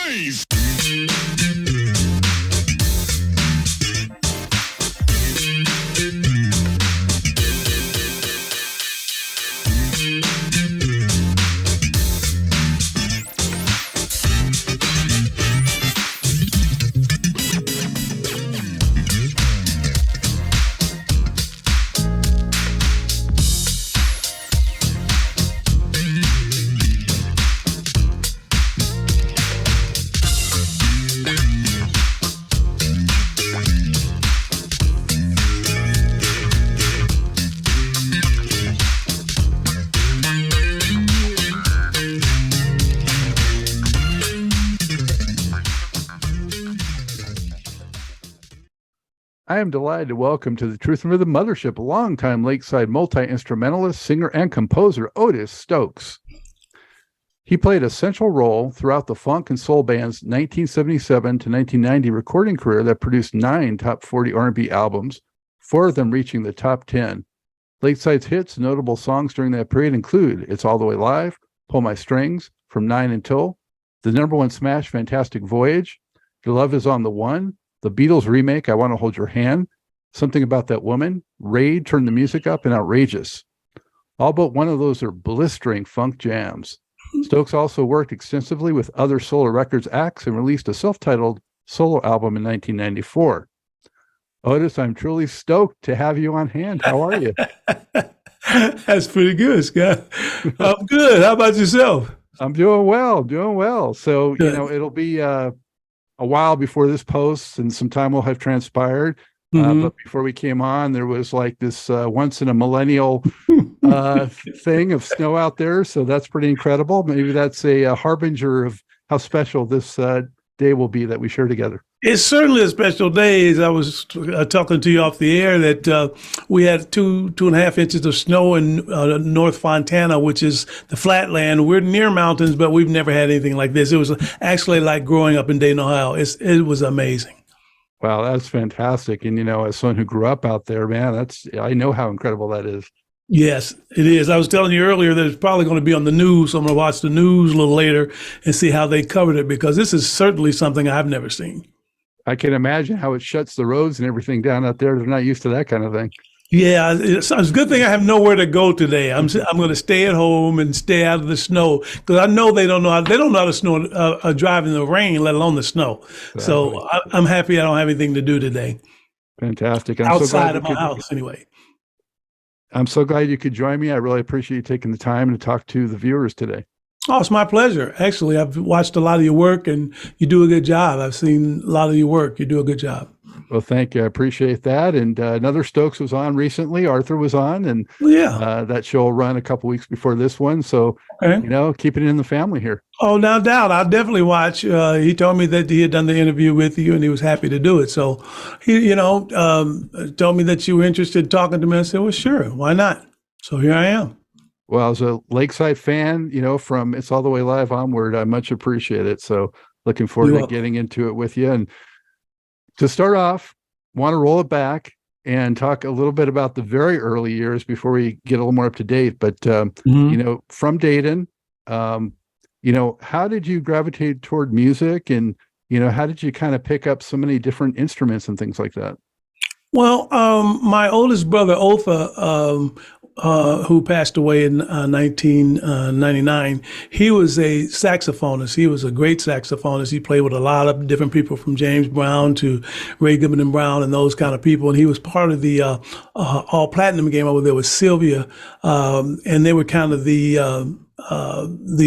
noise. I am delighted to welcome to the Truth and Rhythm Mothership longtime Lakeside multi-instrumentalist, singer, and composer Otis Stokes. He played a central role throughout the funk and soul band's 1977 to 1990 recording career that produced 9 top 40 R&B albums, 4 of them reaching the top 10. Lakeside's hits and notable songs during that period include It's All the Way Live, Pull My Strings, From 9 Until, the #1 smash Fantastic Voyage, Your Love Is on the One, the Beatles remake, I Want to Hold Your Hand, Something About That Woman, Raid, Turn the Music Up, and Outrageous. All but one of those are blistering funk jams. Stokes also worked extensively with other Solar Records acts and released a self-titled solo album in 1994. Otis, I'm truly stoked to have you on hand. How are you? That's pretty good, Scott. I'm good. How about yourself? I'm doing well. So, it'll be a while before this posts and some time will have transpired. But before we came on, there was like this once in a millennial thing of snow out there. So that's pretty incredible. Maybe that's a harbinger of how special this day will be that we share together. It's certainly a special day. As I was talking to you off the air, that we had 2.5 inches of snow in North Fontana, which is the flatland. We're near mountains, but we've never had anything like this. It was actually like growing up in Dayton, Ohio. It was amazing. Wow, that's fantastic. And, as someone who grew up out there, man, I know how incredible that is. Yes, it is. I was telling you earlier that it's probably going to be on the news. So I'm going to watch the news a little later and see how they covered it, because this is certainly something I've never seen. I can imagine how it shuts the roads and everything down out there. They're not used to that kind of thing. Yeah, it's a good thing I have nowhere to go today. I'm going to stay at home and stay out of the snow, because I know they don't know how to drive in the rain, let alone the snow. Exactly. So I'm happy I don't have anything to do today. Fantastic. Outside of my house, anyway. I'm so glad you could join me. I really appreciate you taking the time to talk to the viewers today. Oh, it's my pleasure. Actually, I've watched a lot of your work and you do a good job. I've seen a lot of your work. You do a good job. Well, thank you. I appreciate that. And another Stokes was on recently. Arthur was on, and that show will run a couple weeks before this one. So, keeping it in the family here. Oh, no doubt. I'll definitely watch. He told me that he had done the interview with you and he was happy to do it. So he, told me that you were interested in talking to me. I said, well, sure. Why not? So here I am. Well, as a Lakeside fan, from It's All the Way Live onward, I much appreciate it. So looking forward to getting into it with you. And to start off, want to roll it back and talk a little bit about the very early years before we get a little more up to date. But, from Dayton, how did you gravitate toward music, and, how did you kind of pick up so many different instruments and things like that? Well, my oldest brother, Otha, who passed away in 1999, he was a saxophonist. He was a great saxophonist. He played with a lot of different people, from James Brown to Ray Goodman and Brown and those kind of people. And he was part of the All Platinum game over there with Sylvia, and they were kind of the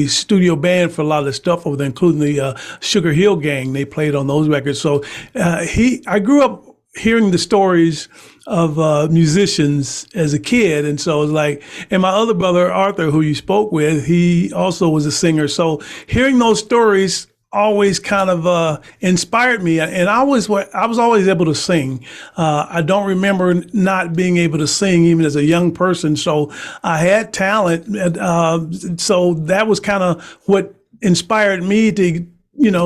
studio band for a lot of the stuff over there, including the Sugar Hill Gang. They played on those records. So I grew up hearing the stories of musicians as a kid. And so it was like, and my other brother, Arthur, who you spoke with, he also was a singer. So hearing those stories always kind of inspired me. And I was always able to sing. I don't remember not being able to sing even as a young person. So I had talent. So that was kind of what inspired me to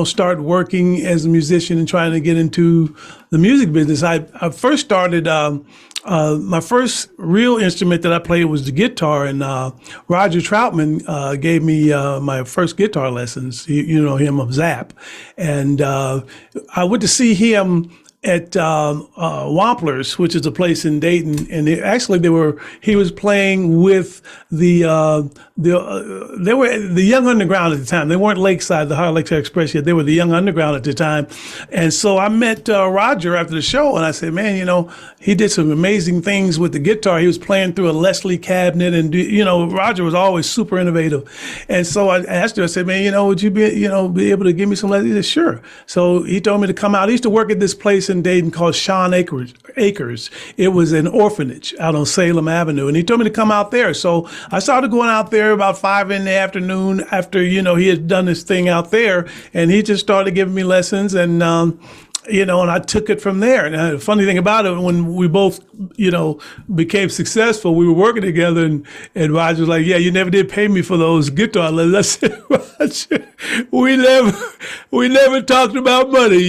start working as a musician and trying to get into the music business. I first started my first real instrument that I played was the guitar, and Roger Troutman gave me my first guitar lessons. You know him of Zap, and I went to see him at Wampler's, which is a place in Dayton, and he was playing with they were the Young Underground at the time. They weren't Lakeside, the High Lakeside Express yet. They were the Young Underground at the time, and so I met Roger after the show, and I said, man, you know, he did some amazing things with the guitar. He was playing through a Leslie cabinet, and you know, Roger was always super innovative, and so I asked him, I said, man, you know, would you be able to give me some lessons? He said, sure. So he told me to come out. He used to work at this place in Dayton called Sean Acres. It was an orphanage out on Salem Avenue, and he told me to come out there. So I started going out there about 5 in the afternoon after, you know, he had done this thing out there, and he just started giving me lessons, and you know, and I took it from there. And the funny thing about it, when we both, you know, became successful, we were working together, and Roger was like, yeah, you never did pay me for those guitar lessons. I said, Roger, we never talked about money.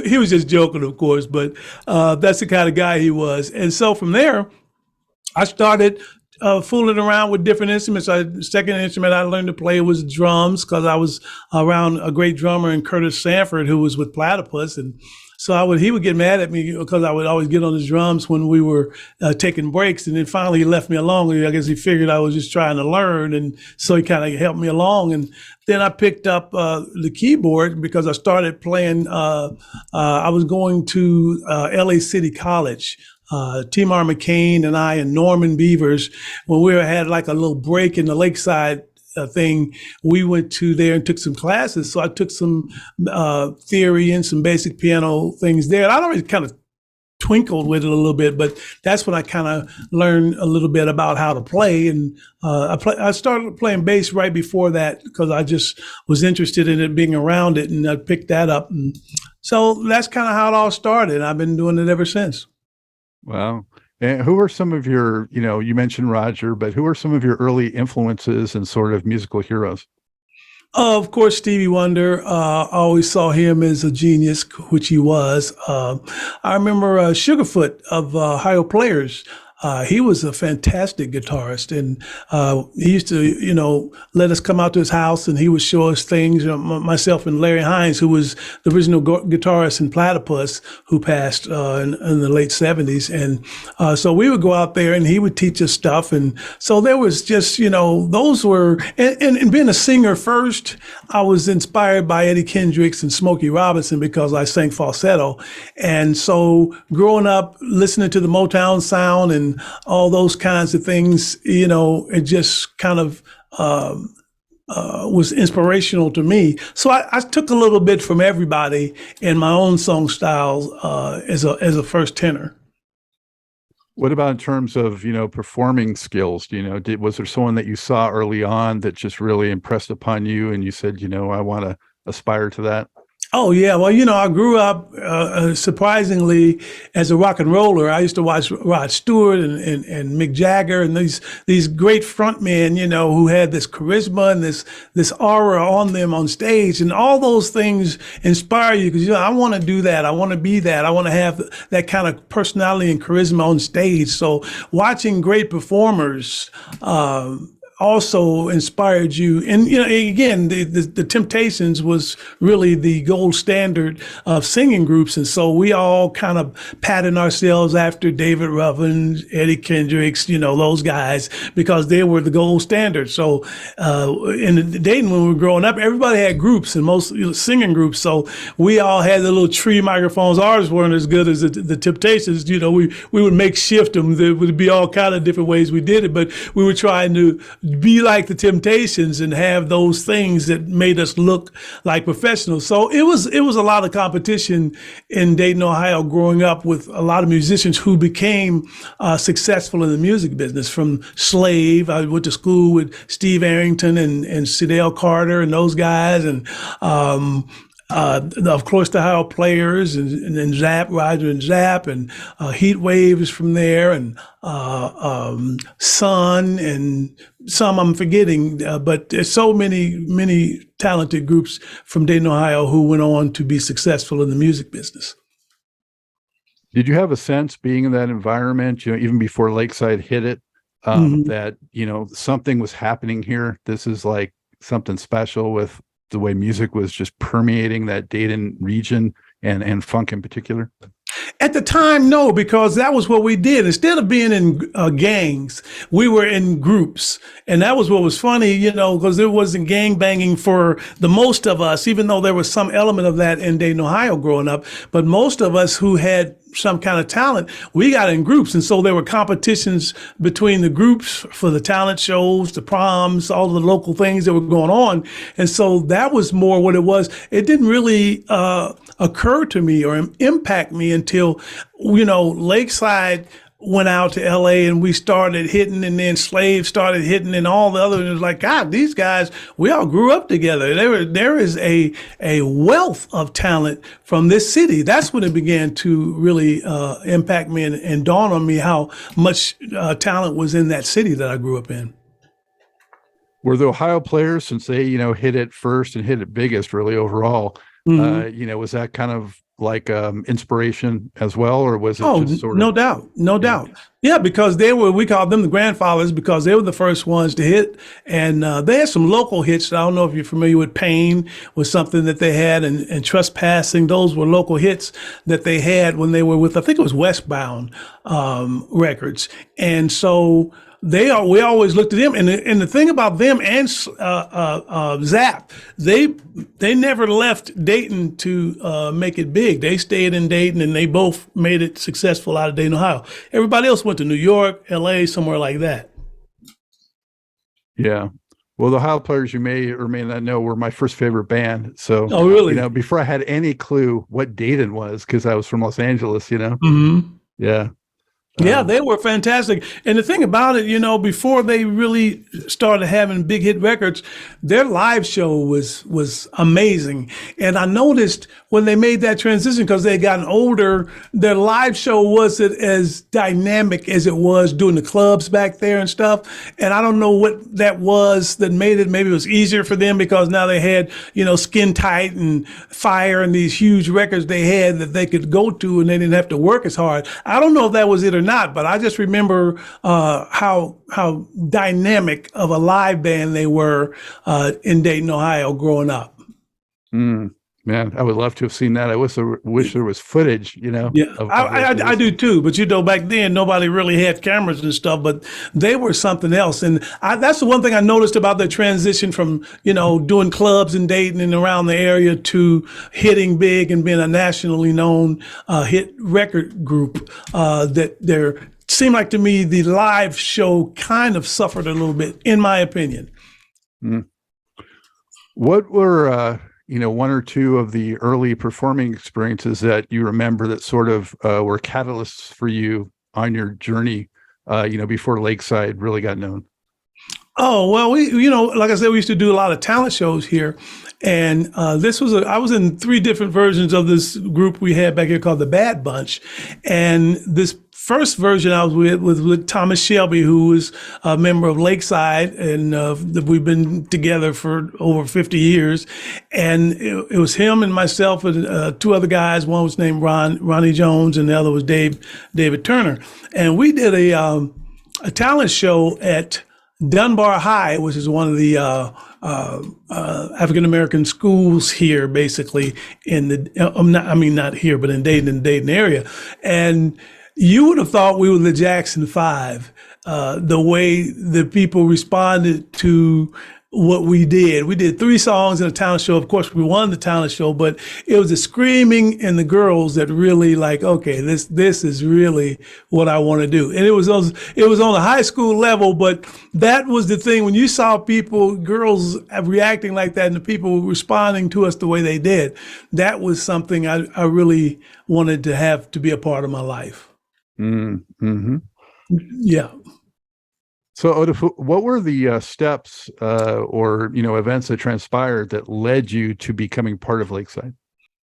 He was just joking, of course, but that's the kind of guy he was. And so from there, I started fooling around with different instruments. The second instrument I learned to play was drums, because I was around a great drummer in Curtis Sanford, who was with Platypus. And so he would get mad at me because I would always get on his drums when we were taking breaks. And then finally he left me alone. I guess he figured I was just trying to learn. And so he kind of helped me along. And then I picked up the keyboard because I started playing. I was going to LA City College. Timar McCain and I and Norman Beavers, when we had like a little break in the Lakeside thing, we went to there and took some classes. So I took some theory and some basic piano things there. And I'd already kind of twinkled with it a little bit, but that's when I kind of learned a little bit about how to play. And I started playing bass right before that because I just was interested in it, being around it, and I picked that up. And so that's kind of how it all started. I've been doing it ever since. Wow. And who are some of your, you know, you mentioned Roger, but who are some of your early influences and sort of musical heroes? Of course, Stevie Wonder. I always saw him as a genius, which he was. I remember Sugarfoot of Ohio Players. He was a fantastic guitarist, and he used to, you know, let us come out to his house, and he would show us things. You know, myself and Larry Hines, who was the original guitarist in Platypus, who passed in the late 70s, and so we would go out there, and he would teach us stuff. And so there was just, you know, those were, and being a singer first, I was inspired by Eddie Kendricks and Smokey Robinson because I sang falsetto, and so growing up listening to the Motown sound and all those kinds of things, you know, it just kind of was inspirational to me. So I took a little bit from everybody in my own song style as a first tenor. What about in terms of, you know, performing skills? Do you know, was there someone that you saw early on that just really impressed upon you and you said, you know, I want to aspire to that? Oh, yeah. Well, you know, I grew up surprisingly as a rock and roller. I used to watch Rod Stewart and Mick Jagger and these great frontmen, you know, who had this charisma and this aura on them on stage. And all those things inspire you because, you know, I want to do that. I want to be that. I want to have that kind of personality and charisma on stage. So watching great performers, also inspired you. And, you know, again, the Temptations was really the gold standard of singing groups. And so we all kind of patterned ourselves after David Ruffin, Eddie Kendricks, you know, those guys, because they were the gold standard. So in Dayton, when we were growing up, everybody had groups and most, you know, singing groups. So we all had the little tree microphones. Ours weren't as good as the Temptations. You know, we would make shift them. There would be all kind of different ways we did it, but we were trying to be like the Temptations and have those things that made us look like professionals. So it was a lot of competition in Dayton, Ohio, growing up with a lot of musicians who became successful in the music business. From Slave, I went to school with Steve Arrington and Sidell Carter and those guys, and of course, the Ohio Players and Zap, Roger and Zap, and Heat Waves from there, and Sun, and some I'm forgetting, but there's so many talented groups from Dayton, Ohio, who went on to be successful in the music business. Did you have a sense being in that environment, even before Lakeside hit it, that, something was happening here? This is like something special with the way music was just permeating that Dayton region and funk in particular? At the time, no, because that was what we did. Instead of being in gangs, we were in groups. And that was what was funny, because there wasn't gang banging for the most of us, even though there was some element of that in Dayton, Ohio growing up. But most of us who had some kind of talent, we got in groups. And so there were competitions between the groups for the talent shows, the proms, all the local things that were going on. And so that was more what it was. It didn't really occur to me or impact me until, Lakeside went out to LA and we started hitting, and then Slave started hitting, and all the others. It was like, God, these guys, we all grew up together. There is a wealth of talent from this city. That's when it began to really impact me and dawn on me how much talent was in that city that I grew up in. Were the Ohio players, since they, hit it first and hit it biggest really overall, was that kind of like inspiration as well, or was it just sort of? No doubt. Yeah, because we called them the grandfathers because they were the first ones to hit. And they had some local hits. I don't know if you're familiar with Pain was something that they had, and Trespassing. Those were local hits that they had when they were with, I think it was Westbound Records. And so we always looked at them, and the thing about them and Zap, they never left Dayton to make it big. They stayed in Dayton, and they both made it successful out of Dayton, Ohio. Everybody else went to New York, LA, somewhere like that. Yeah. Well, the Ohio players, you may or may not know, were my first favorite band. So, oh, really? Before I had any clue what Dayton was, because I was from Los Angeles, Mm-hmm. Yeah. Yeah, they were fantastic. And the thing about it, before they really started having big hit records, their live show was amazing. And I noticed when they made that transition, because they had gotten older, their live show wasn't as dynamic as it was doing the clubs back there and stuff. And I don't know what that was that made it. Maybe it was easier for them because now they had, Skin Tight and Fire and these huge records they had that they could go to, and they didn't have to work as hard. I don't know if that was it or not, but I just remember how dynamic of a live band they were in Dayton, Ohio, growing up. Man, I would love to have seen that. I wish there was footage, Yeah, I do too. But back then nobody really had cameras and stuff. But they were something else, and that's the one thing I noticed about the transition from doing clubs in Dayton and around the area to hitting big and being a nationally known hit record group. That there seemed like to me the live show kind of suffered a little bit, in my opinion. What were one or two of the early performing experiences that you remember that sort of were catalysts for you on your journey, before Lakeside really got known? Oh, well, like I said, we used to do a lot of talent shows here. And I was in 3 different versions of this group we had back here called the Bad Bunch. And this first version I was with Thomas Shelby, who was a member of Lakeside, and we've been together for over 50 years. And it was him and myself and 2 other guys. One was named Ronnie Jones, and the other was David Turner. And we did a talent show at Dunbar High, which is one of the African-American schools here, basically not here, but in Dayton area. And you would have thought we were the Jackson 5, the way the people responded to what we did. We did 3 songs in a talent show. Of course, we won the talent show, but it was the screaming and the girls that really okay, this is really what I want to do. And it was on a high school level, but that was the thing. When you saw girls reacting like that and the people responding to us the way they did, that was something I really wanted to have to be a part of my life. Mm-hmm. Yeah. So, Otis, what were the steps or events that transpired that led you to becoming part of Lakeside?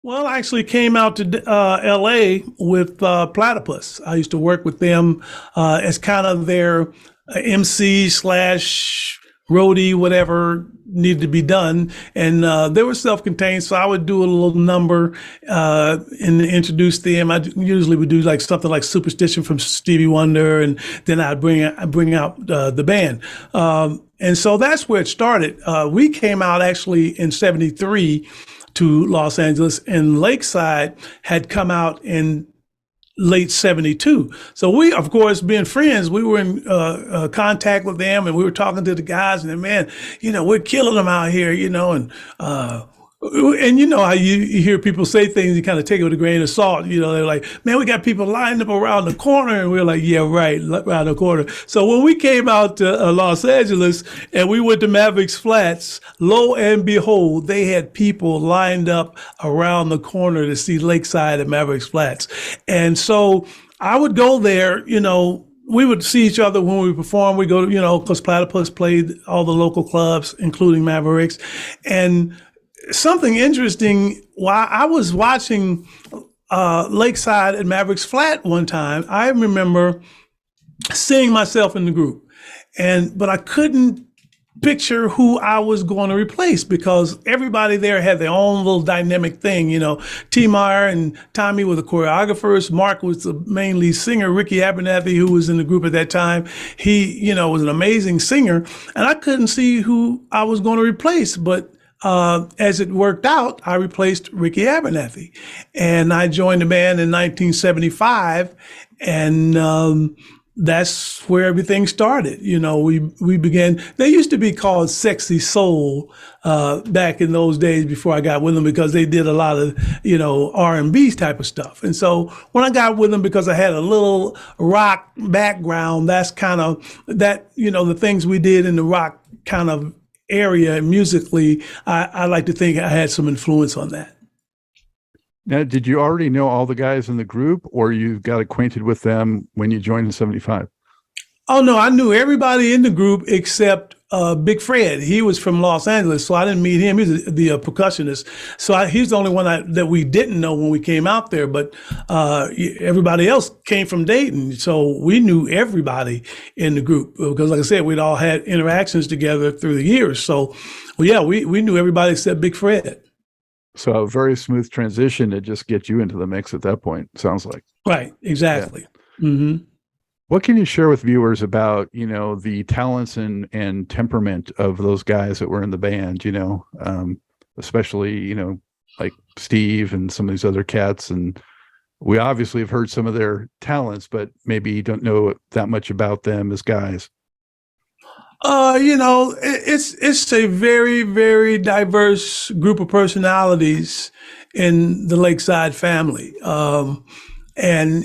Well, I actually came out to L.A. with Platypus. I used to work with them as kind of their MC / roadie, whatever needed to be done. And they were self-contained, so I would do a little number and introduce them. I usually would do like something like Superstition from Stevie Wonder, and then I'd bring out the band. And so that's where it started. We came out actually in '73 to Los Angeles, and Lakeside had come out in late '72. So we, of course, being friends, we were in contact with them, and we were talking to the guys, and man, we're killing them out here, and you know how you hear people say things, you kind of take it with a grain of salt. They're like, man, we got people lined up around the corner, and we're like, yeah, right, around the corner. So when we came out to Los Angeles and we went to Mavericks Flats, lo and behold, they had people lined up around the corner to see Lakeside at Mavericks Flats. And so I would go there, we would see each other when we performed. We go, because Platypus played all the local clubs, including Mavericks. And something interesting, while I was watching Lakeside at Mavericks Flat one time, I remember seeing myself in the group, but I couldn't picture who I was going to replace because everybody there had their own little dynamic thing. T. Meyer and Tommy were the choreographers. Mark was the main lead singer. Ricky Abernathy, who was in the group at that time, he, was an amazing singer, and I couldn't see who I was going to replace, but as it worked out, I replaced Ricky Abernathy, and I joined the band in 1975, and that's where everything started. We began. They used to be called Sexy Soul back in those days before I got with them, because they did a lot of R&B type of stuff. And so when I got with them, because I had a little rock background, that's kind of that the things we did in the rock kind of area musically, I like to think I had some influence on that. Now, did you already know all the guys in the group, or you got acquainted with them when you joined in '75? Oh, no, I knew everybody in the group except Big Fred. He was from Los Angeles, so I didn't meet him. He's the percussionist. So he's the only one that we didn't know when we came out there, but everybody else came from Dayton. So we knew everybody in the group because, like I said, we'd all had interactions together through the years. So, we knew everybody except Big Fred. So a very smooth transition to just get you into the mix at that point, sounds like. Right, exactly. Yeah. Mm-hmm. What can you share with viewers about, the talents and temperament of those guys that were in the band, especially, like Steve and some of these other cats? And we obviously have heard some of their talents, but maybe you don't know that much about them as guys. It's a very, very diverse group of personalities in the Lakeside family. And,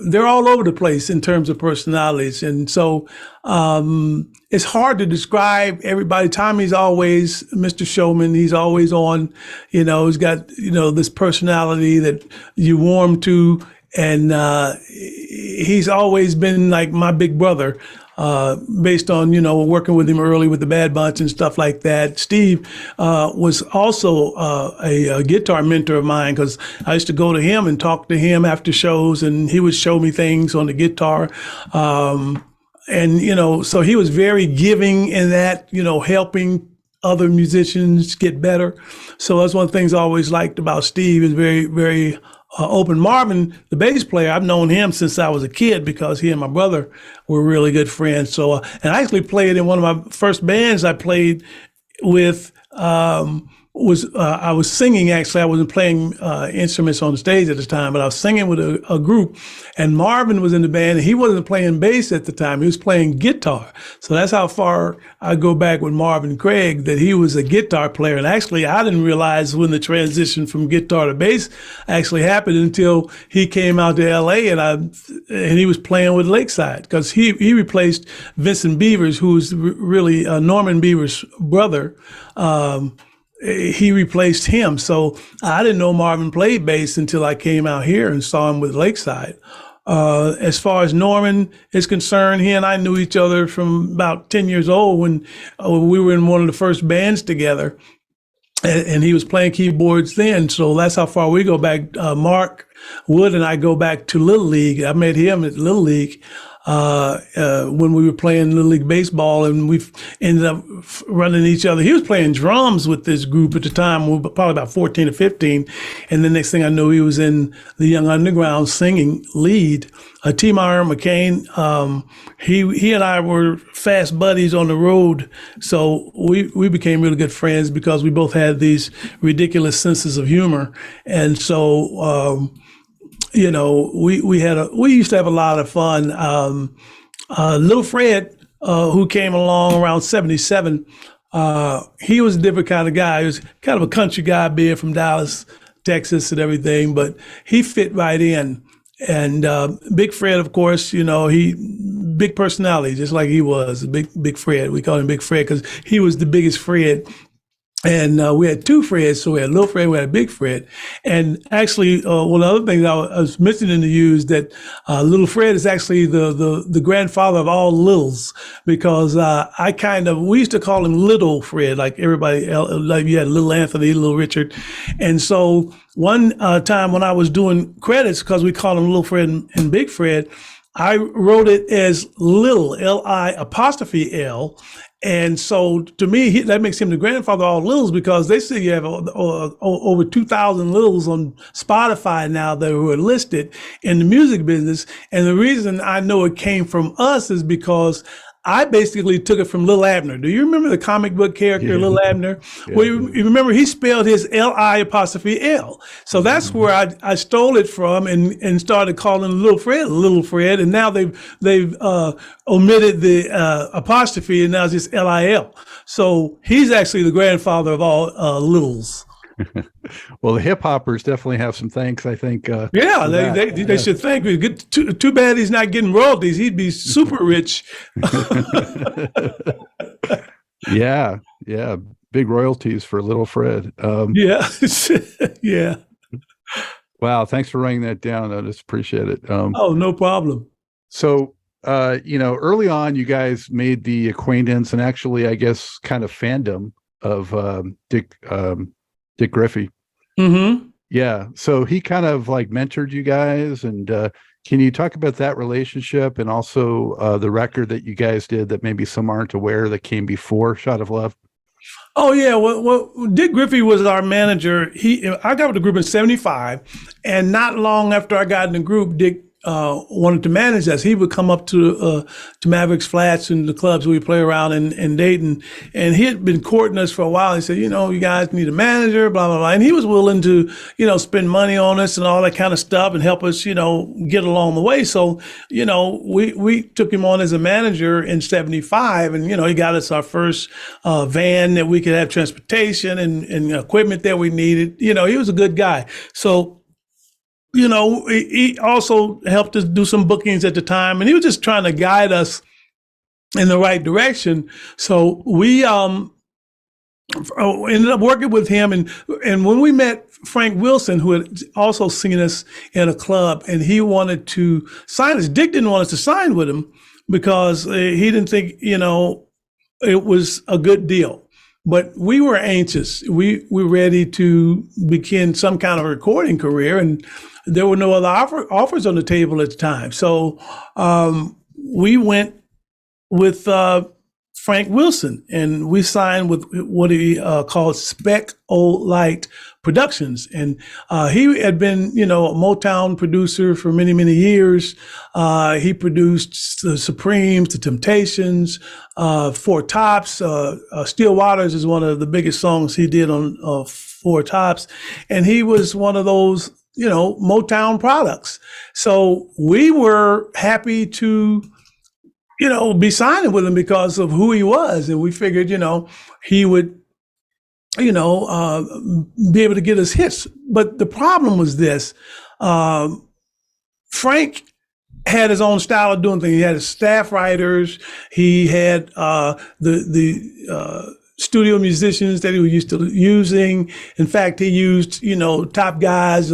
they're all over the place in terms of personalities. And so it's hard to describe everybody. Tommy's always Mr. Showman. He's always on, he's got, this personality that you warm to. And he's always been like my big brother. Based on, working with him early with the Bad Bunch and stuff like that. Steve was also a guitar mentor of mine, because I used to go to him and talk to him after shows, and he would show me things on the guitar. So he was very giving in that, helping other musicians get better. So that's one of the things I always liked about Steve, is very, very open. Marvin, the bass player, I've known him since I was a kid because he and my brother were really good friends. So, and I actually played in one of my first bands I played with, I was singing, actually. I wasn't playing instruments on the stage at the time, but I was singing with a group, and Marvin was in the band, and he wasn't playing bass at the time. He was playing guitar. So that's how far I go back with Marvin Craig, that he was a guitar player. And actually, I didn't realize when the transition from guitar to bass actually happened until he came out to LA, and he was playing with Lakeside, because he replaced Vincent Beavers, who's really Norman Beavers' brother. He replaced him. So I didn't know Marvin played bass until I came out here and saw him with Lakeside. As far as Norman is concerned, he and I knew each other from about 10 years old when we were in one of the first bands together. And he was playing keyboards then. So that's how far we go back. Mark Wood and I go back to Little League. I met him at Little League. when we were playing Little League Baseball, and we ended up running each other. He was playing drums with this group at the time. We were probably about 14 or 15. And the next thing I knew, he was in the Young Underground singing lead. T. Meyer McCain, he and I were fast buddies on the road. So we became really good friends because we both had these ridiculous senses of humor. And so, we used to have a lot of fun. Little Fred, who came along around 77, he was a different kind of guy. He was kind of a country guy, being from Dallas, Texas and everything, but he fit right in. And Big Fred, of course, he big personality, just like he was, Big Fred. We call him Big Fred because he was the biggest Fred. And we had two Freds, so we had Little Fred, we had Big Fred. And actually, one of the other things I was mentioning to you is that Little Fred is actually the grandfather of all Littles, because we used to call him Little Fred, like everybody else, like you had Little Anthony, Little Richard. And so one time when I was doing credits, because we called him Little Fred and Big Fred, I wrote it as Lil, L-I''L. And so to me, that makes him the grandfather of all Littles, because they say you have over 2,000 Littles on Spotify now that were listed in the music business. And the reason I know it came from us is because I basically took it from Lil Abner. Do you remember the comic book character, Lil Abner? Yeah. Well, you remember he spelled his L-I''L. So that's where I stole it from and started calling Little Fred. And now they've omitted the apostrophe, and now it's just L-I-L. So he's actually the grandfather of all Littles. Well, the hip hoppers definitely have some thanks, I think. They should thank me. Too bad he's not getting royalties. He'd be super rich. Yeah. Big royalties for Little Fred. Yeah. Wow. Thanks for writing that down. I just appreciate it. No problem. So, early on, you guys made the acquaintance and actually, I guess, kind of fandom of Dick Griffey. Mm-hmm. Yeah. So he kind of like mentored you guys. And can you talk about that relationship and also the record that you guys did that maybe some aren't aware that came before Shot of Love? Oh, yeah. Well, Dick Griffey was our manager. I got with the group in 75. And not long after I got in the group, Dick wanted to manage us. He would come up to Mavericks Flats and the clubs we play around in Dayton. And he had been courting us for a while. He said, you guys need a manager, blah, blah, blah. And he was willing to, spend money on us and all that kind of stuff and help us, get along the way. So, we took him on as a manager in 75. And, he got us our first van that we could have transportation and equipment that we needed. He was a good guy. So, he also helped us do some bookings at the time, and he was just trying to guide us in the right direction. So we ended up working with him, and when we met Frank Wilson, who had also seen us in a club, and he wanted to sign us. Dick didn't want us to sign with him because he didn't think, it was a good deal. But we were anxious. We were ready to begin some kind of recording career, and there were no other offers on the table at the time. So we went with Frank Wilson, and we signed with what he called Spec-O-Light Productions. And he had been, a Motown producer for many, many years. He produced the Supremes, the Temptations, Four Tops. Still Waters is one of the biggest songs he did on Four Tops. And he was one of those, Motown products. So we were happy to, be signing with him because of who he was. And we figured, he would, be able to get us hits. But the problem was this, Frank had his own style of doing things. He had his staff writers. He had the studio musicians that he was used to using. In fact, he used, top guys,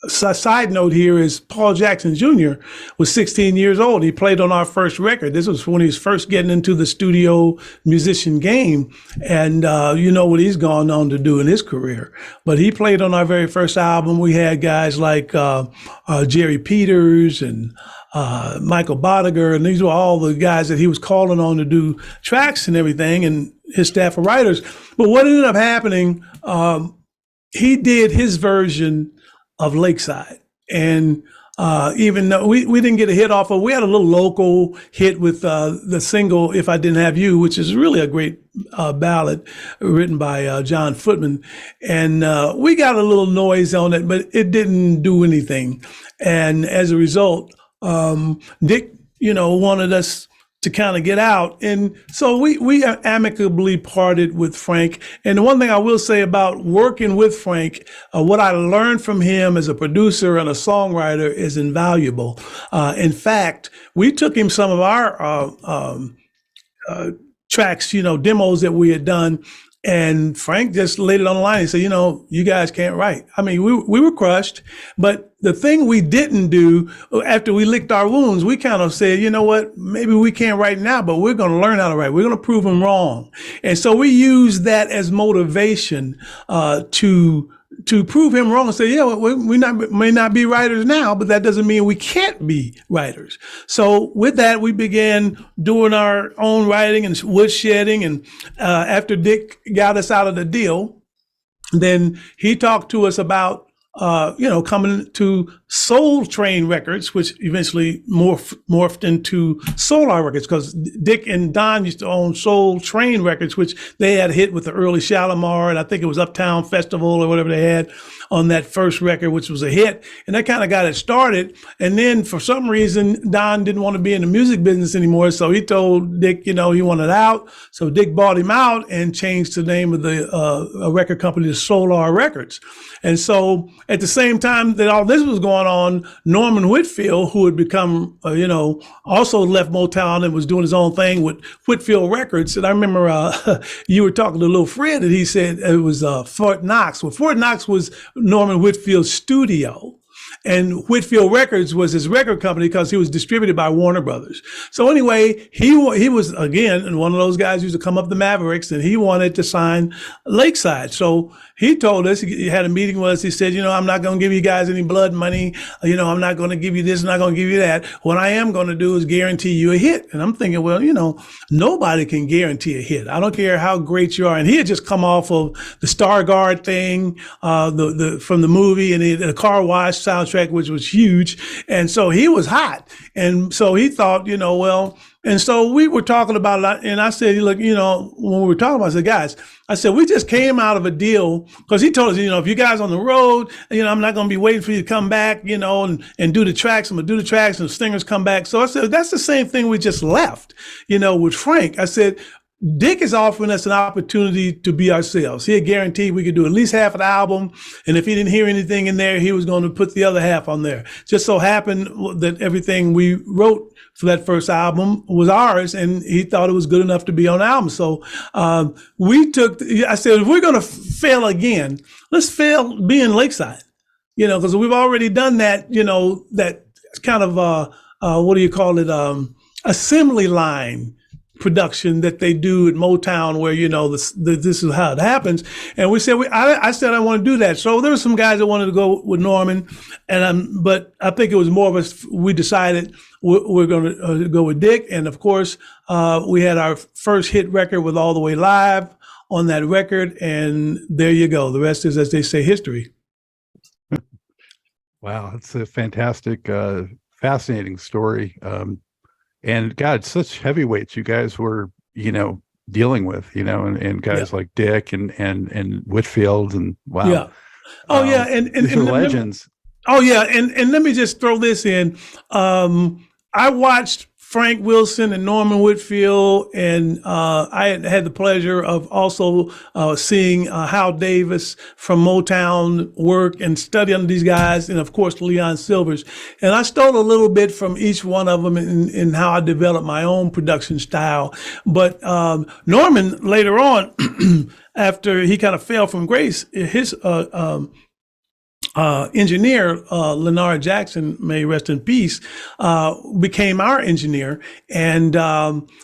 side note here is Paul Jackson Jr. was 16 years old. He played on our first record. This was when he was first getting into the studio musician game. And you know what he's gone on to do in his career. But he played on our very first album. We had guys like Jerry Peters and Michael Bodiger, and these were all the guys that he was calling on to do tracks and everything, and his staff of writers. But what ended up happening, he did his version of Lakeside. And even though we didn't get a hit off of, we had a little local hit with the single If I Didn't Have You, which is really a great ballad written by John Footman. And we got a little noise on it, but it didn't do anything. And as a result, Dick, wanted us to kind of get out. And so we amicably parted with Frank. And the one thing I will say about working with Frank, what I learned from him as a producer and a songwriter is invaluable. In fact, we took him some of our tracks, demos that we had done. And Frank just laid it on the line and said, you guys can't write. I mean, we were crushed, but the thing we didn't do after we licked our wounds, we kind of said, you know what, maybe we can't write now, but we're going to learn how to write. We're going to prove them wrong. And so we used that as motivation to prove him wrong and say, we may not be writers now, but that doesn't mean we can't be writers. So with that, we began doing our own writing and woodshedding. And after Dick got us out of the deal, then he talked to us about coming to Soul Train Records, which eventually morphed into Solar Records, because Dick and Don used to own Soul Train Records, which they had a hit with the early Shalimar, and I think it was Uptown Festival or whatever they had on that first record, which was a hit. And that kind of got it started. And then for some reason, Don didn't want to be in the music business anymore. So he told Dick, he wanted out. So Dick bought him out and changed the name of the record company to Solar Records. And so at the same time that all this was going on, Norman Whitfield, who had become, also left Motown and was doing his own thing with Whitfield Records. And I remember you were talking to Little Fred, and he said it was Fort Knox. Well, Fort Knox was Norman Whitfield's studio. And Whitfield Records was his record company because he was distributed by Warner Brothers. So anyway, he was, again, one of those guys who used to come up the Mavericks, and he wanted to sign Lakeside. So he told us, he had a meeting with us. He said, I'm not going to give you guys any blood money. I'm not going to give you this, I'm not going to give you that. What I am going to do is guarantee you a hit. And I'm thinking, well, nobody can guarantee a hit. I don't care how great you are. And he had just come off of the Stargard thing, from the movie, and the Car Wash soundtrack, which was huge. And so he was hot. And so he thought, and so we were talking about it. And I said, look, when we were talking about it, I said, guys, we just came out of a deal, because he told us, if you guys on the road, I'm not going to be waiting for you to come back, and do the tracks. I'm going to do the tracks and the singers come back. So I said, that's the same thing we just left, with Frank. I said, Dick is offering us an opportunity to be ourselves. He had guaranteed we could do at least half of the album. And if he didn't hear anything in there, he was going to put the other half on there. Just so happened that everything we wrote for that first album was ours, and he thought it was good enough to be on the album. So I said, if we're going to fail again, let's fail being Lakeside, because we've already done that, that kind of, assembly line production that they do at Motown, where this is how it happens. And we said I said I want to do that. So there were some guys that wanted to go with Norman, but I think it was more of us. We decided we're going to go with Dick, and of course we had our first hit record with All the Way Live on that record, and there you go. The rest is, as they say, history. Wow, it's a fantastic, fascinating story. And God, such heavyweights you guys were, dealing with, and guys like Dick and Whitfield, and wow. Yeah. Oh yeah. And legends. And let me just throw this in. I watched Frank Wilson and Norman Whitfield, and I had the pleasure of also seeing Hal Davis from Motown work and study under these guys, and of course Leon Silvers. And I stole a little bit from each one of them in how I developed my own production style. But Norman later on, after he kind of fell from grace, his engineer, Lenard Jackson, may rest in peace, became our engineer. And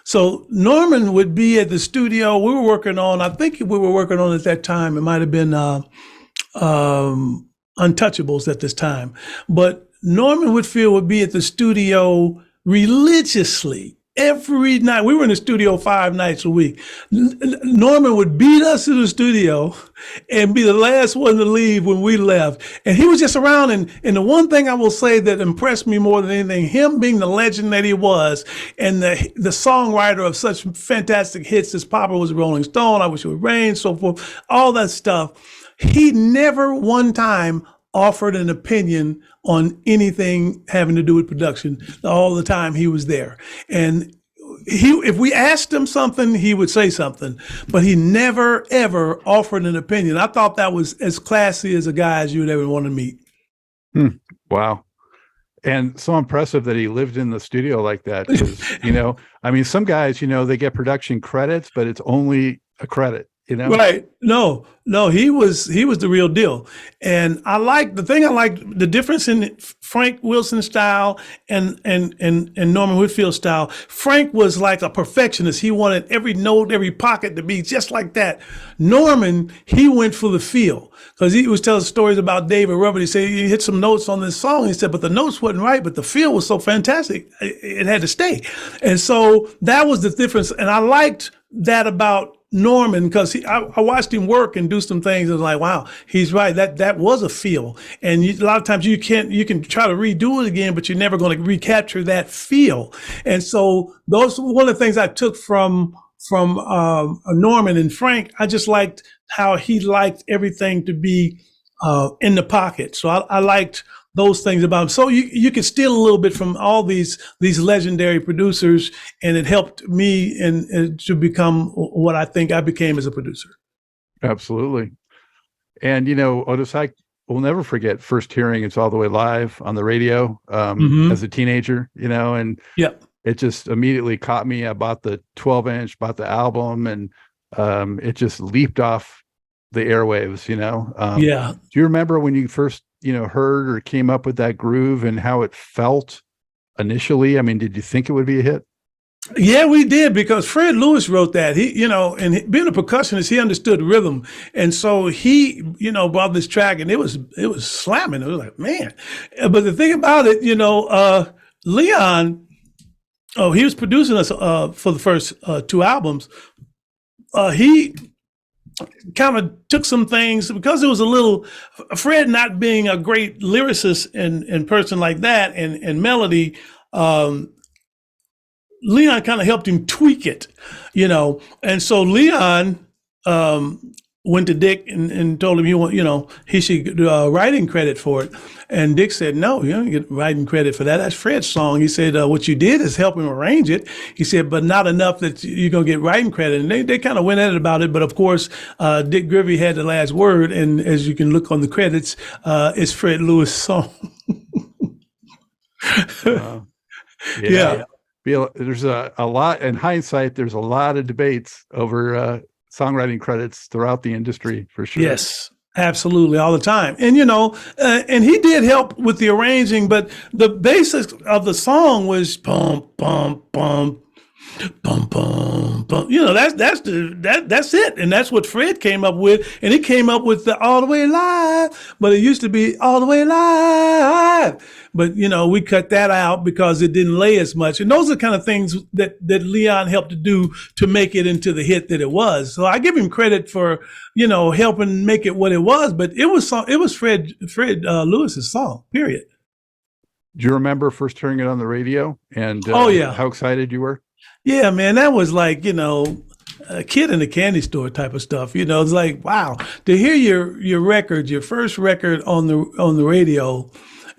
so Norman would be at the studio. We were working on, I think we were working on at that time, it might have been Untouchables at this time. But Norman Whitfield would be at the studio religiously. Every night. We were in the studio 5 nights a week. Norman would beat us to the studio and be the last one to leave when we left. And he was just around. And the one thing I will say that impressed me more than anything, him being the legend that he was and the songwriter of such fantastic hits as Papa Was a Rolling Stone, I Wish It Would Rain, so forth, all that stuff. He never one time offered an opinion on anything having to do with production. All the time he was there. And if we asked him something, he would say something, but he never, ever offered an opinion. I thought that was as classy as a guy as you would ever want to meet. Wow. And so impressive that he lived in the studio like that. 'Cause, you know, I mean, some guys, you know, they get production credits, but it's only a credit. You know? Right. No, he was the real deal. And the difference in Frank Wilson style and Norman Whitfield style. Frank was like a perfectionist. He wanted every note, every pocket to be just like that. Norman, he went for the feel, because he was telling stories about David Rubbert. He said he hit some notes on this song. He said, but the notes wasn't right, but the feel was so fantastic. It had to stay. And so that was the difference. And I liked that about Norman, because I watched him work and do some things. I was like, wow, he's right. That was a feel. And a lot of times you can try to redo it again, but you're never going to recapture that feel. And so those were one of the things I took from Norman and Frank. I just liked how he liked everything to be in the pocket. So I liked those things about him. So you could steal a little bit from all these legendary producers, and it helped me and to become what I think I became as a producer. Absolutely. And, you know, Otis, I will never forget first hearing It's All the Way Live on the radio as a teenager, you know, and it just immediately caught me. I bought the 12-inch, bought the album, and it just leaped off the airwaves, you know. Do you remember when you first heard or came up with that groove and how it felt initially? I mean, did you think it would be a hit? Yeah, we did, because Fred Lewis wrote that. He, and being a percussionist, he understood rhythm. And so he, brought this track, and it was slamming. It was like, man. But the thing about it, Leon, he was producing us for the first 2 albums. He kind of took some things, because it was a little, Fred not being a great lyricist and person like that, and melody, Leon kind of helped him tweak it, and so Leon went to Dick and told him he should get writing credit for it. And Dick said, no, you don't get writing credit for that. That's Fred's song. He said, what you did is help him arrange it. He said, but not enough that you're going to get writing credit. And they kind of went at it about it. But of course, Dick Grivy had the last word. And as you can look on the credits, it's Fred Lewis' song. Yeah. There's a lot, in hindsight, there's a lot of debates over songwriting credits throughout the industry, for sure. Yes, absolutely, all the time. And and he did help with the arranging, but the basis of the song was bum bum bum bum bum bum. That's it, and that's what Fred came up with. And he came up with the All the Way Live, but it used to be All the Way Live. But we cut that out because it didn't lay as much. And those are the kind of things that Leon helped to do to make it into the hit that it was. So I give him credit for helping make it what it was. But it was Fred Lewis's song. Period. Do you remember first hearing it on the radio and how excited you were? Yeah, man, that was like a kid in a candy store type of stuff. It's like, wow, to hear your record, your first record on the radio.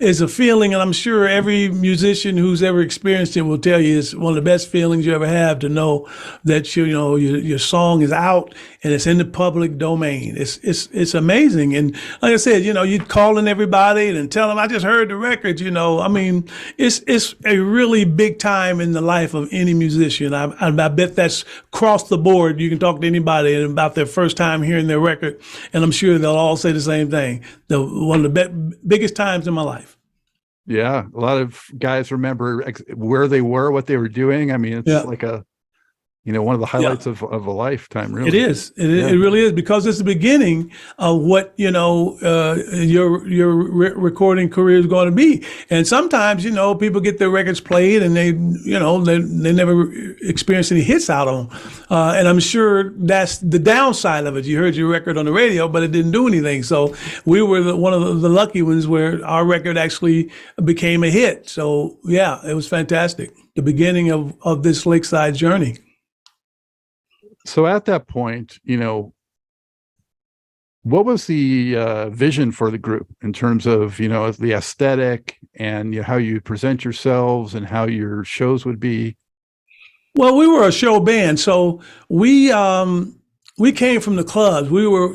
is a feeling, and I'm sure every musician who's ever experienced it will tell you it's one of the best feelings you ever have to know that your song is out and it's in the public domain. It's amazing. And like I said, you're calling everybody and tell them, I just heard the record. I mean, it's a really big time in the life of any musician. I bet that's across the board. You can talk to anybody about their first time hearing their record, and I'm sure they'll all say the same thing. One of the biggest times in my life. Yeah, a lot of guys remember where they were, what they were doing. I mean, it's like one of the highlights of a lifetime, really. It is. It really is, because it's the beginning of what, your recording career is going to be. And sometimes, people get their records played and they never experience any hits out of them. And I'm sure that's the downside of it. You heard your record on the radio, but it didn't do anything. So we were one of the lucky ones where our record actually became a hit. So yeah, it was fantastic. The beginning of this Lakeside journey. So at that point, what was the vision for the group in terms of, the aesthetic and how you present yourselves and how your shows would be? Well, we were a show band, so we came from the clubs. We were,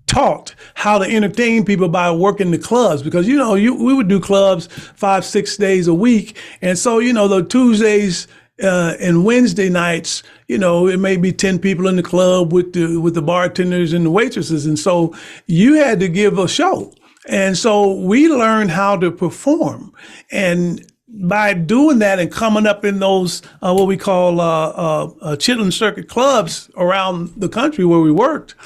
taught how to entertain people by working the clubs, because we would do clubs 5-6 days a week, and so the Tuesdays and Wednesday nights, it may be 10 people in the club with the bartenders and the waitresses. And so you had to give a show. And so we learned how to perform. And by doing that and coming up in those, what we call Chitlin Circuit clubs around the country where we worked,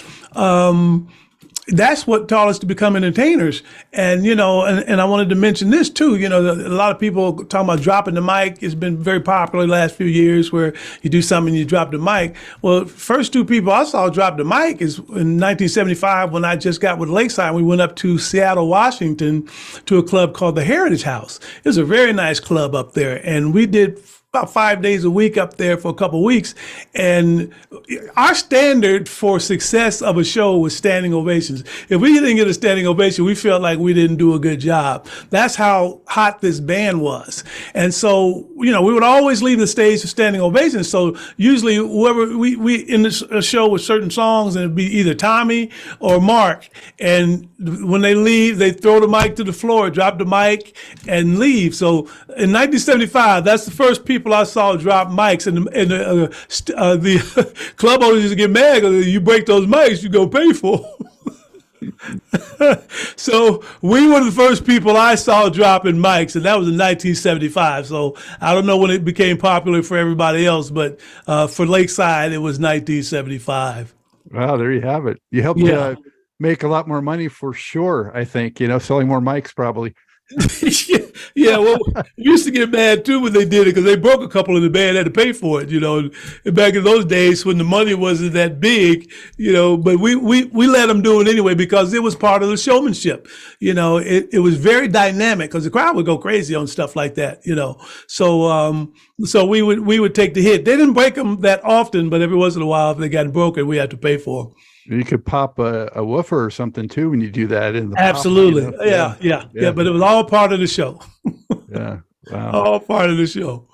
that's what taught us to become entertainers. And, and I wanted to mention this too, a lot of people talking about dropping the mic. It's been very popular the last few years, where you do something and you drop the mic. Well, first two people I saw drop the mic is in 1975, when I just got with Lakeside. We went up to Seattle, Washington, to a club called the Heritage House. It was a very nice club up there. And we did about 5 days a week up there for a couple of weeks. And our standard for success of a show was standing ovations. If we didn't get a standing ovation, we felt like we didn't do a good job. That's how hot this band was. And so, we would always leave the stage for standing ovations. So usually whoever we in a show with certain songs, and it'd be either Tommy or Mark. And when they leave, they throw the mic to the floor, drop the mic, and leave. So in 1975, that's the first people I saw drop mics, and the club owners used to get mad because you break those mics, you go pay for them. So we were the first people I saw dropping mics, and that was in 1975. So I don't know when it became popular for everybody else, but for Lakeside, it was 1975. Wow, there you have it. You helped make a lot more money for sure, I think, selling more mics probably. Yeah, well, we used to get mad too when they did it, because they broke a couple in the band, had to pay for it, And back in those days when the money wasn't that big, but we let them do it anyway, because it was part of the showmanship. It was very dynamic, because the crowd would go crazy on stuff like that, So we would take the hit. They didn't break them that often, but every once in a while, if they got broken, we had to pay for them. You could pop a woofer or something too when you do that in the absolutely pop, yeah, but it was all part of the show. Yeah, wow, all part of the show.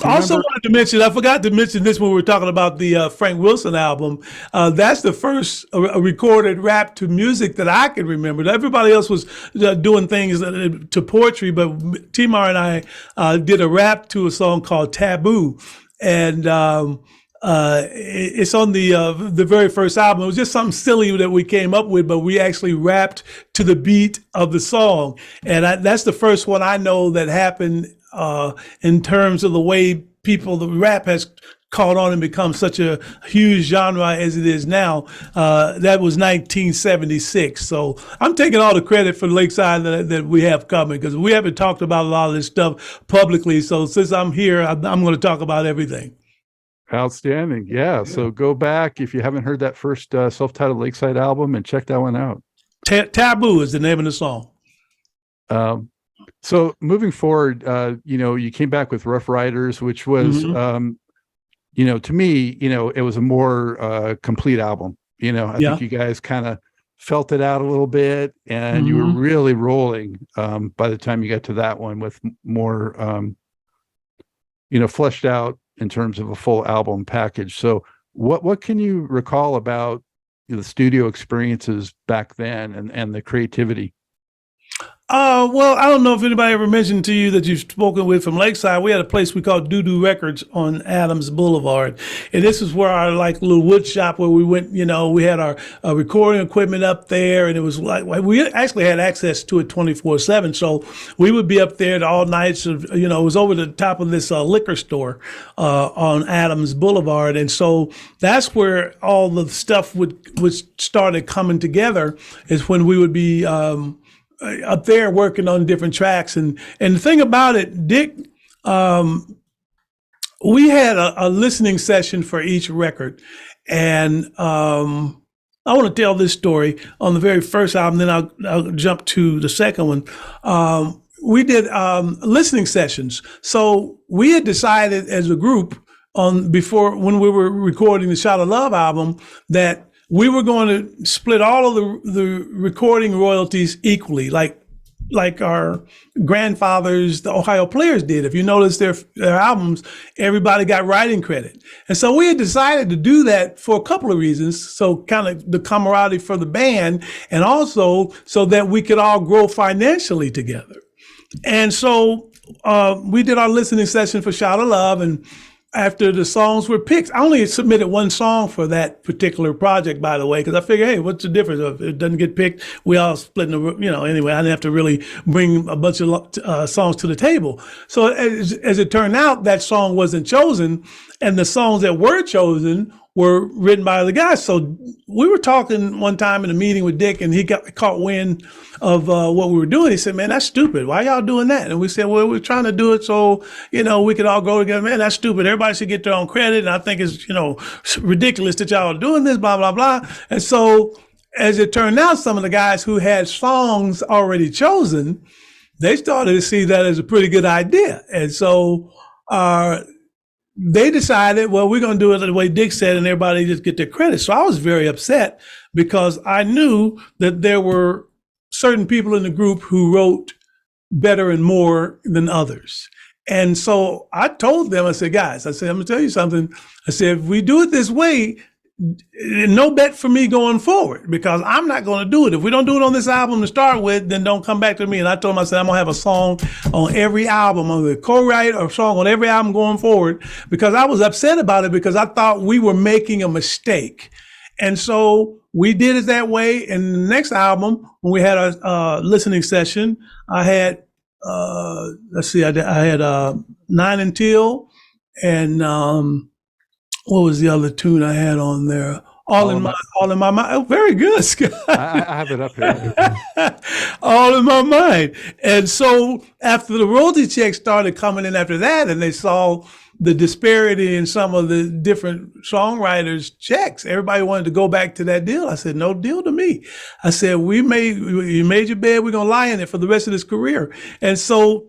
I also wanted to mention, I forgot to mention this when we were talking about the Frank Wilson album. That's the first recorded rap to music that I can remember. Everybody else was doing things to poetry, but Timar and I did a rap to a song called Taboo, and it's on the very first album. It was just something silly that we came up with, but we actually rapped to the beat of the song. And that's the first one I know that happened in terms of the way the rap has caught on and become such a huge genre as it is now. That was 1976. So I'm taking all the credit for Lakeside that we have coming, because we haven't talked about a lot of this stuff publicly. So since I'm here, I'm going to talk about everything. Outstanding. Yeah. So go back if you haven't heard that first self-titled Lakeside album and check that one out. Taboo is the name of the song. So moving forward, you came back with Rough Riders, which was, to me, it was a more complete album. I think you guys kind of felt it out a little bit, and you were really rolling by the time you got to that one with more, fleshed out in terms of a full album package. So what can you recall about the studio experiences back then and the creativity? Well, I don't know if anybody ever mentioned to you that you've spoken with from Lakeside. We had a place we called Doo Records on Adams Boulevard. And this is where our little wood shop where we went, we had our recording equipment up there, and it was like, we actually had access to it 24/7. So we would be up there all nights of, it was over the top of this liquor store, on Adams Boulevard. And so that's where all the stuff would started coming together, is when we would be, up there working on different tracks. And the thing about it, Dick, we had a listening session for each record. And I want to tell this story on the very first album, then I'll jump to the second one. We did listening sessions. So we had decided as a group when we were recording the Shot of Love album, that we were going to split all of the recording royalties equally, like our grandfathers, the Ohio Players, did. If you notice their albums, everybody got writing credit. And so we had decided to do that for a couple of reasons. So kind of the camaraderie for the band, and also so that we could all grow financially together. And so we did our listening session for Shot of Love, and after the songs were picked, I only submitted one song for that particular project, by the way, because I figured, hey, what's the difference if it doesn't get picked? We all split in the, anyway, I didn't have to really bring a bunch of songs to the table. So as it turned out, that song wasn't chosen, and the songs that were chosen were written by the guys. So we were talking one time in a meeting with Dick, and he caught wind of what we were doing. He said, man, that's stupid. Why y'all doing that? And we said, well, we're trying to do it so, we could all go together. Man, that's stupid. Everybody should get their own credit. And I think it's, ridiculous that y'all are doing this, blah, blah, blah. And so as it turned out, some of the guys who had songs already chosen, they started to see that as a pretty good idea. And so they decided, well, we're going to do it the way Dick said, and everybody just get their credit. So I was very upset, because I knew that there were certain people in the group who wrote better and more than others. And so I told them, I said, guys, I'm going to tell you something. I said, if we do it this way, no bet for me going forward, because I'm not going to do it. If we don't do it on this album to start with, then don't come back to me. And I told him, I said, I'm going to have a song on every album. I'm going to co-write a song on every album going forward, because I was upset about it, because I thought we were making a mistake. And so we did it that way. And the next album, when we had a listening session, I had, I had Nine Until, and what was the other tune I had on there? All in my mind. Oh, very good, Scott. I have it up here. All in my mind. And so after the royalty checks started coming in after that, and they saw the disparity in some of the different songwriters' checks, everybody wanted to go back to that deal. I said, no deal to me. I said, you made your bed, we're going to lie in it for the rest of this career. And so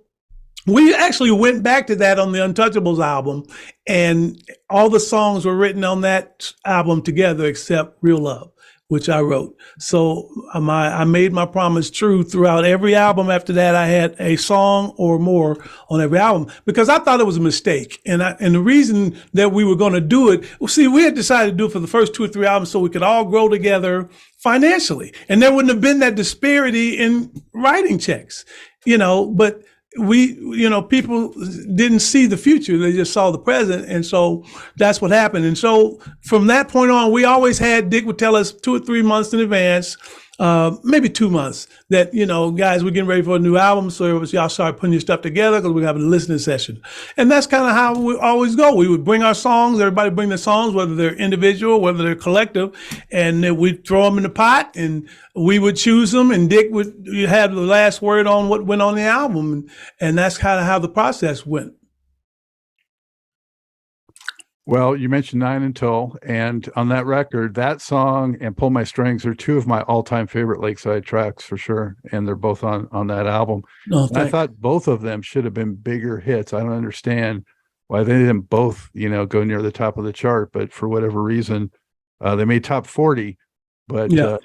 we actually went back to that on the Untouchables album, and all the songs were written on that album together except Real Love, which I wrote. So I made my promise true throughout every album. After that, I had a song or more on every album, because I thought it was a mistake. And the reason that we were going to do it, we had decided to do it for the first 2 or 3 albums so we could all grow together financially. And there wouldn't have been that disparity in writing checks, but people didn't see the future. They just saw the present. And so that's what happened. And so from that point on, we always had, Dick would tell us 2 or 3 months in advance, maybe 2 months, that, guys, we're getting ready for a new album. So y'all start putting your stuff together, because we're having a listening session. And that's kind of how we always go. We would bring our songs, everybody bring their songs, whether they're individual, whether they're collective, and then we'd throw them in the pot, and we would choose them, and Dick would have the last word on what went on the album. And that's kind of how the process went. Well, you mentioned Nine Until, and on that record, that song and Pull My Strings are 2 of my all-time favorite Lakeside tracks for sure, and they're both on that album. Oh, I thought both of them should have been bigger hits. I don't understand why they didn't both, go near the top of the chart, but for whatever reason, they made top 40. But yeah.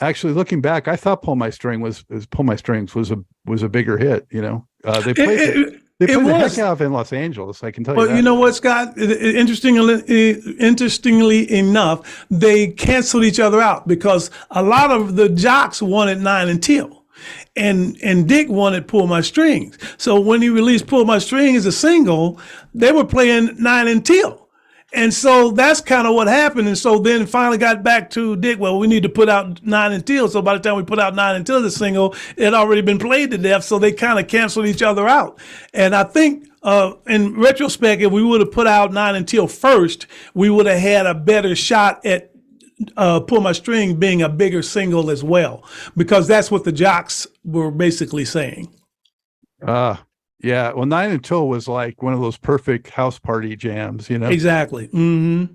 Actually, looking back, I thought Pull My Strings was a bigger hit. They played the heck out of in Los Angeles. I can tell you that. Well, you know what, Scott? Interestingly enough, they canceled each other out because a lot of the jocks wanted Nine and Till, and Dick wanted Pull My Strings. So when he released Pull My String as a single, they were playing Nine and Till. And so that's kind of what happened. And so then finally got back to Dick, well, we need to put out Nine and Till. So by the time we put out Nine and Till, the single, it had already been played to death. So they kind of canceled each other out. And I think in retrospect, if we would have put out Nine and Till first, we would have had a better shot at Pull My String being a bigger single as well, because that's what the jocks were basically saying. Yeah, well, Nine and Till was like one of those perfect house party jams, Exactly. Mm-hmm.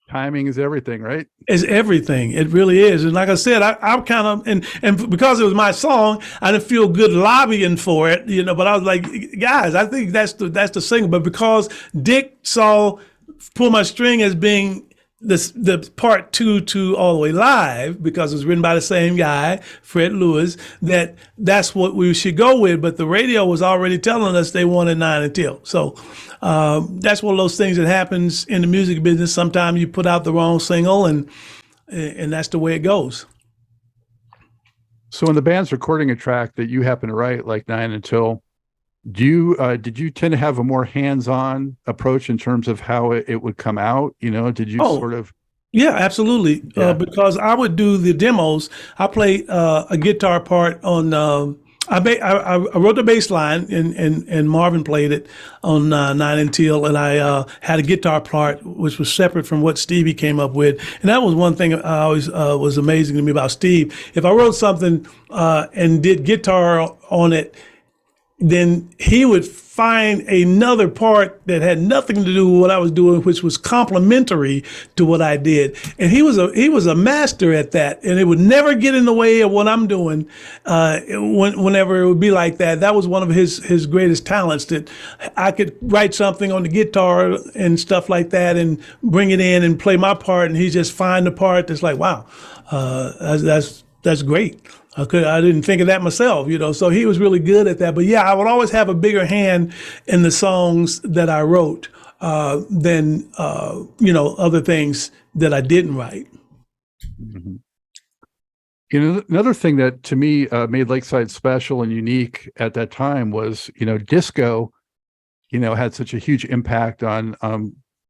Timing is everything, right? It's everything. It really is. And like I said, I'm kind of, and because it was my song, I didn't feel good lobbying for it, but I was like, guys, I think that's the single. But because Dick saw Pull My String as being the part 2 to All the Way Live, because it was written by the same guy, Fred Lewis, that's what we should go with. But the radio was already telling us they wanted Nine and Till. So that's one of those things that happens in the music business. Sometimes you put out the wrong single, and that's the way it goes. So when the band's recording a track that you happen to write, like Nine and Till, did you tend to have a more hands-on approach in terms of how it would come out? Did you sort of? Yeah, absolutely. Yeah. Because I would do the demos. I played a guitar part on. I wrote the bass line, and Marvin played it on Nine and Till, and I had a guitar part which was separate from what Stevie came up with. And that was one thing I always was amazing to me about Steve. If I wrote something and did guitar on it, then he would find another part that had nothing to do with what I was doing, which was complementary to what I did. And he was a master at that, and it would never get in the way of what I'm doing. Whenever it would be like that, that was one of his greatest talents, that I could write something on the guitar and stuff like that, and bring it in and play my part, and he just find the part that's like, wow, that's great. I didn't think of that myself, so he was really good at that. But yeah, I would always have a bigger hand in the songs that I wrote than, other things that I didn't write. Mm-hmm. Another thing that to me made Lakeside special and unique at that time was, disco, had such a huge impact on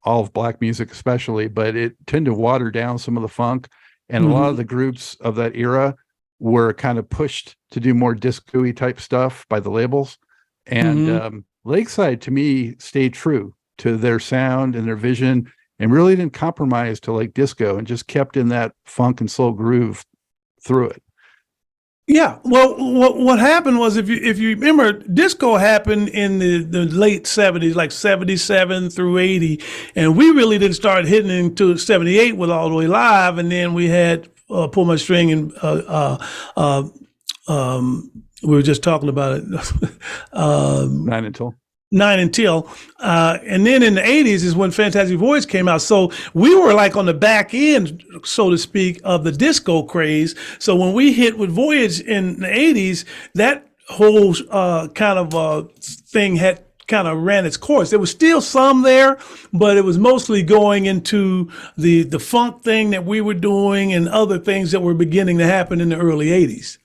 all of black music especially, but it tended to water down some of the funk. And a lot of the groups of that era were kind of pushed to do more disco-y type stuff by the labels. And Lakeside, to me, stayed true to their sound and their vision, and really didn't compromise to like disco, and just kept in that funk and soul groove through it. Yeah, well, what happened was, if you remember, disco happened in the late 70s, like 77 through 80, and we really didn't start hitting into 78 with All the Way Live, and then we had Pull My String, and we were just talking about it. Nine and Till. And then in the 80s is when Fantastic Voyage came out. So we were like on the back end, so to speak, of the disco craze. So when we hit with Voyage in the 80s, that whole kind of thing had kind of ran its course. There was still some there, but it was mostly going into the funk thing that we were doing, and other things that were beginning to happen in the early 80s.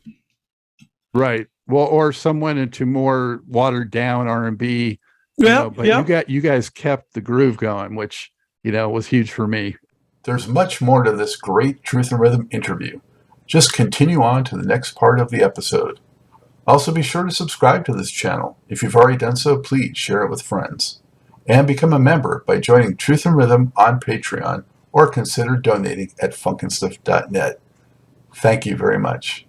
Right. Well, or some went into more watered down R&B. But you guys kept the groove going, which, was huge for me. There's much more to this great Truth and Rhythm interview. Just continue on to the next part of the episode. Also, be sure to subscribe to this channel. If you've already done so, please share it with friends. And become a member by joining Truth and Rhythm on Patreon, or consider donating at funkinstuff.net. Thank you very much.